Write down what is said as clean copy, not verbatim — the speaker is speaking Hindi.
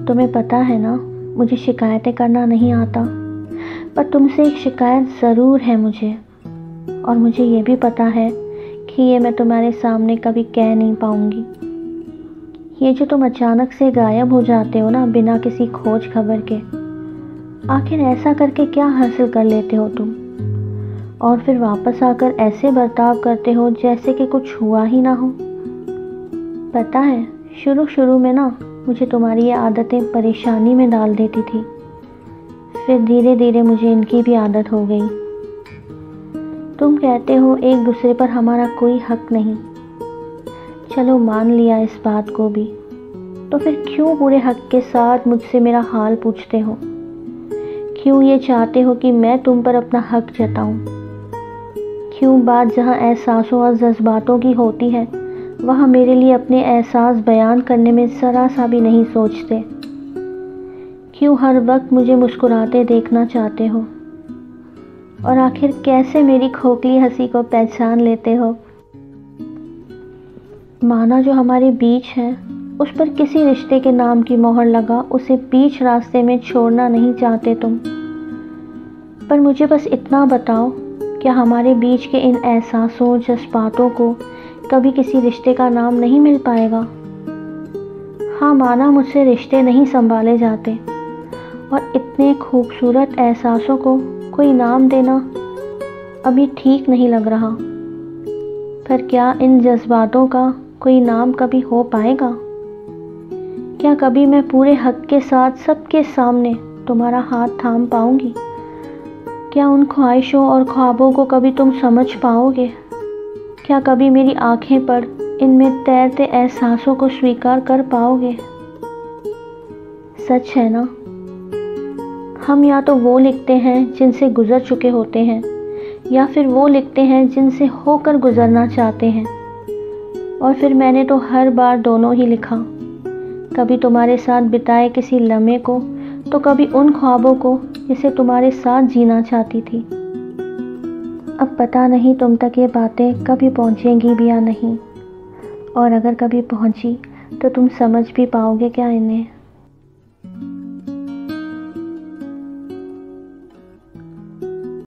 तुम्हें पता है ना, मुझे शिकायतें करना नहीं आता, पर तुमसे एक शिकायत ज़रूर है मुझे। और मुझे ये भी पता है कि ये मैं तुम्हारे सामने कभी कह नहीं पाऊँगी। ये जो तुम अचानक से गायब हो जाते हो ना, बिना किसी खोज खबर के, आखिर ऐसा करके क्या हासिल कर लेते हो तुम? और फिर वापस आकर ऐसे बर्ताव करते हो जैसे कि कुछ हुआ ही ना हो। पता है, शुरू शुरू में ना मुझे तुम्हारी ये आदतें परेशानी में डाल देती थी, फिर धीरे धीरे मुझे इनकी भी आदत हो गई। तुम कहते हो एक दूसरे पर हमारा कोई हक नहीं, चलो मान लिया इस बात को भी, तो फिर क्यों पूरे हक के साथ मुझसे मेरा हाल पूछते हो? क्यों ये चाहते हो कि मैं तुम पर अपना हक जताऊं? क्यों बात जहां एहसासों और जज्बातों की होती है, वहां मेरे लिए अपने एहसास बयान करने में ज़रा सा भी नहीं सोचते? क्यों हर वक्त मुझे मुस्कुराते देखना चाहते हो? और आखिर कैसे मेरी खोखली हंसी को पहचान लेते हो? माना जो हमारे बीच है, उस पर किसी रिश्ते के नाम की मोहर लगा उसे बीच रास्ते में छोड़ना नहीं चाहते तुम। पर मुझे बस इतना बताओ, क्या हमारे बीच के इन एहसासों जज्बातों को कभी किसी रिश्ते का नाम नहीं मिल पाएगा? हाँ, माना मुझसे रिश्ते नहीं संभाले जाते, और इतने खूबसूरत एहसासों को कोई नाम देना अभी ठीक नहीं लग रहा, पर क्या इन जज्बातों का कोई नाम कभी हो पाएगा? क्या कभी मैं पूरे हक के साथ सबके सामने तुम्हारा हाथ थाम पाऊंगी? क्या उन ख्वाहिशों और ख्वाबों को कभी तुम समझ पाओगे? क्या कभी मेरी आंखें पर इनमें तैरते एहसासों को स्वीकार कर पाओगे? सच है ना, हम या तो वो लिखते हैं जिनसे गुजर चुके होते हैं, या फिर वो लिखते हैं जिनसे होकर गुजरना चाहते हैं। और फिर मैंने तो हर बार दोनों ही लिखा, कभी तुम्हारे साथ बिताए किसी लम्हे को, तो कभी उन ख्वाबों को जिसे तुम्हारे साथ जीना चाहती थी। अब पता नहीं तुम तक ये बातें कभी पहुंचेंगी भी या नहीं, और अगर कभी पहुंची तो तुम समझ भी पाओगे क्या इन्हें?